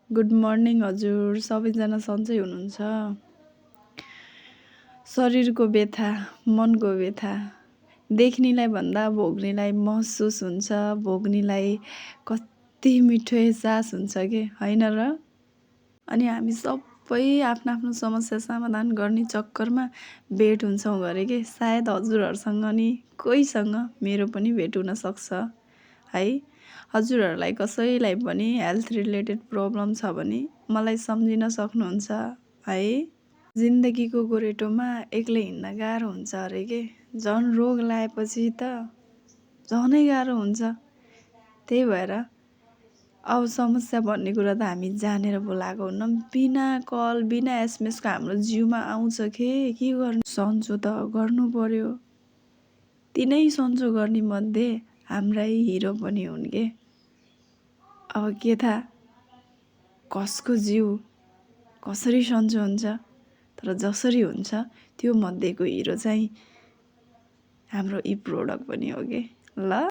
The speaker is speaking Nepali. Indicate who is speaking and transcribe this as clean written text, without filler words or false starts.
Speaker 1: गुड मर्निङ हजुर, सबैजना सन्चै हुनुहुन्छ? शरीरको व्यथा, मनको व्यथा देख्नेलाई भन्दा भोग्नेलाई महसुस हुन्छ। भोग्नेलाई कति मिठो एहसास हुन्छ के होइन र? अनि हामी सबै आफ्नो आफ्नो समस्या समाधान गर्ने चक्करमा भेट हुन्छौँ गरे के। सायद हजुरहरूसँग नि कोहीसँग मेरो पनि भेट हुन सक्छ है। हजुरहरूलाई कसैलाई पनि हेल्थ रिलेटेड प्रब्लम छ भने मलाई सम्झिन सक्नुहुन्छ है। जिन्दगीको गोरेटोमा एक्लै हिँड्न गाह्रो हुन्छ अरे के। झन् रोग लागेपछि त झनै गाह्रो हुन्छ। त्यही भएर अब समस्या भन्ने कुरा त हामी जानेर बोलाएको हुन्नौँ। बिना कल बिना एसएमएसको हाम्रो जिउमा आउँछ के गर्नु। सन्चो त गर्नु पर्यो। तिनै सन्चो गर्ने मध्ये हाम्रै हिरो पनि हुन् के। अब के थाहा कसको जिउ कसरी सन्चो हुन्छ, तर जसरी हुन्छ त्यो मध्येको हिरो चाहिँ हाम्रो यी प्रोडक्ट पनि हो के ल।